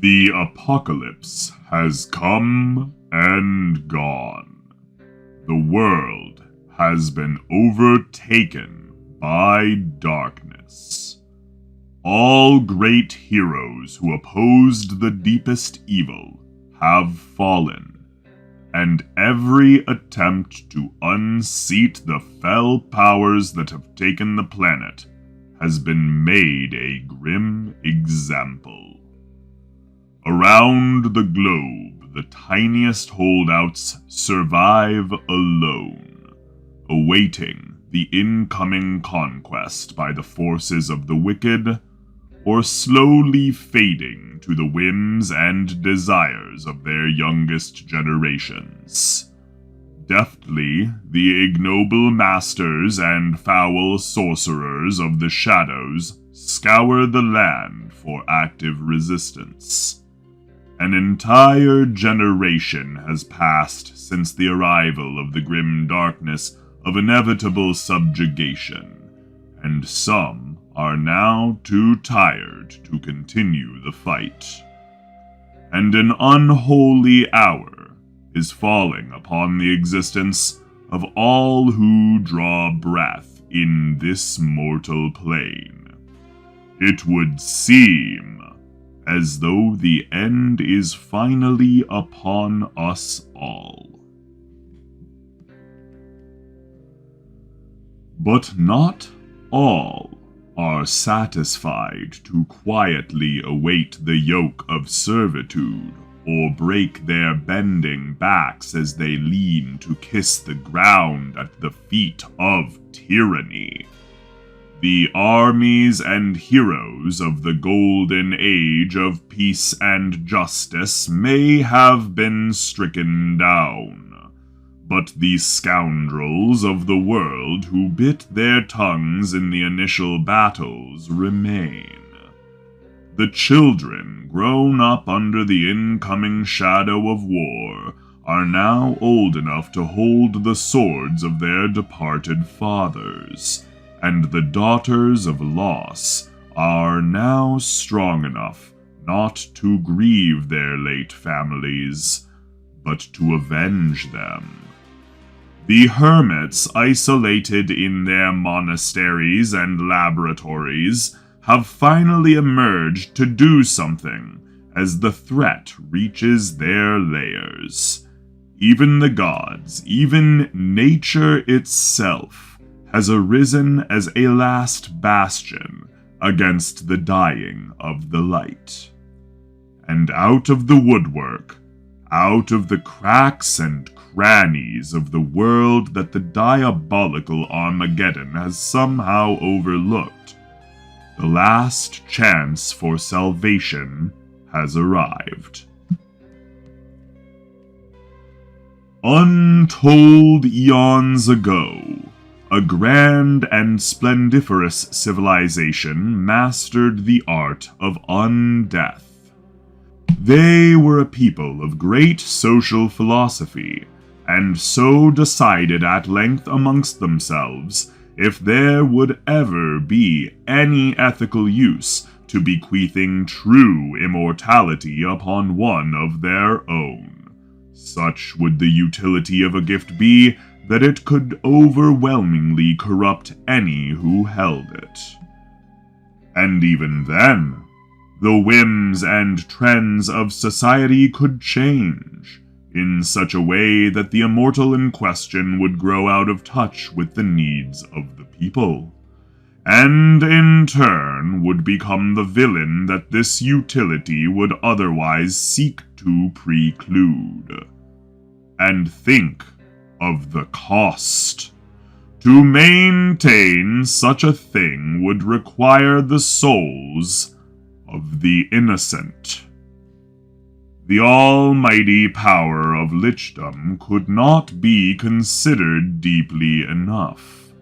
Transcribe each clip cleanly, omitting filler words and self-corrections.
The apocalypse has come and gone. The world has been overtaken by darkness. All great heroes who opposed the deepest evil have fallen, and every attempt to unseat the fell powers that have taken the planet has been made a grim example. Around the globe, the tiniest holdouts survive alone, awaiting the incoming conquest by the forces of the wicked, or slowly fading to the whims and desires of their youngest generations. Deftly, the ignoble masters and foul sorcerers of the shadows scour the land for active resistance. An entire generation has passed since the arrival of the grim darkness of inevitable subjugation, and some are now too tired to continue the fight. And an unholy hour is falling upon the existence of all who draw breath in this mortal plane. It would seem as though the end is finally upon us all. But not all are satisfied to quietly await the yoke of servitude, or break their bending backs as they lean to kiss the ground at the feet of tyranny. The armies and heroes of the golden age of peace and justice may have been stricken down, but the scoundrels of the world who bit their tongues in the initial battles remain. The children grown up under the incoming shadow of war are now old enough to hold the swords of their departed fathers, and the daughters of loss are now strong enough not to grieve their late families, but to avenge them. The hermits isolated in their monasteries and laboratories have finally emerged to do something as the threat reaches their lairs. Even the gods, even nature itself, has arisen as a last bastion against the dying of the light. And out of the woodwork, out of the cracks and crannies of the world that the diabolical Armageddon has somehow overlooked, the last chance for salvation has arrived. Untold eons ago, a grand and splendiferous civilization mastered the art of undeath. They were a people of great social philosophy, and so decided at length amongst themselves if there would ever be any ethical use to bequeathing true immortality upon one of their own. Such would the utility of a gift be that it could overwhelmingly corrupt any who held it. And even then, the whims and trends of society could change in such a way that the immortal in question would grow out of touch with the needs of the people, and in turn would become the villain that this utility would otherwise seek to preclude. And think of the cost. To maintain such a thing would require the souls of the innocent. The almighty power of Lichdom could not be considered deeply enough,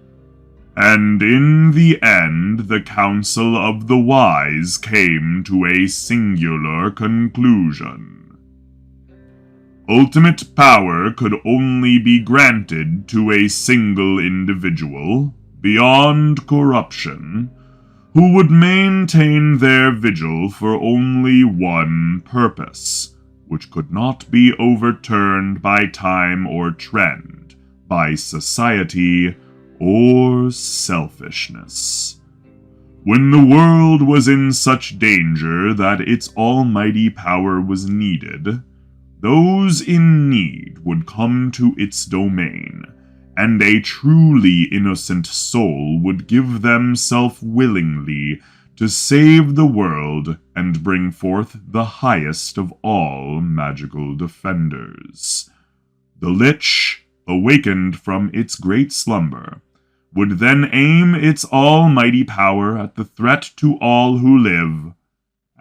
and in the end the Council of the Wise came to a singular conclusion. Ultimate power could only be granted to a single individual, beyond corruption, who would maintain their vigil for only one purpose, which could not be overturned by time or trend, by society or selfishness. When the world was in such danger that its almighty power was needed, those in need would come to its domain, and a truly innocent soul would give themselves willingly to save the world and bring forth the highest of all magical defenders. The Lich, awakened from its great slumber, would then aim its almighty power at the threat to all who live,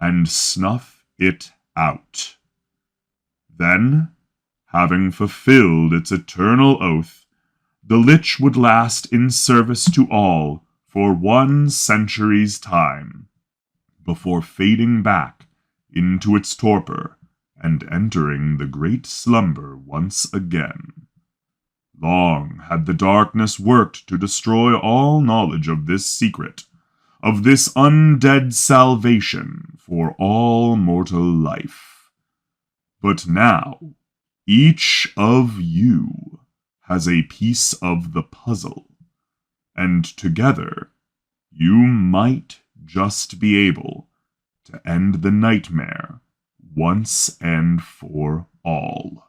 and snuff it out. Then, having fulfilled its eternal oath, the Lich would last in service to all for 1 century's time, before fading back into its torpor and entering the great slumber once again. Long had the darkness worked to destroy all knowledge of this secret, of this undead salvation for all mortal life. But now, each of you has a piece of the puzzle, and together you might just be able to end the nightmare once and for all.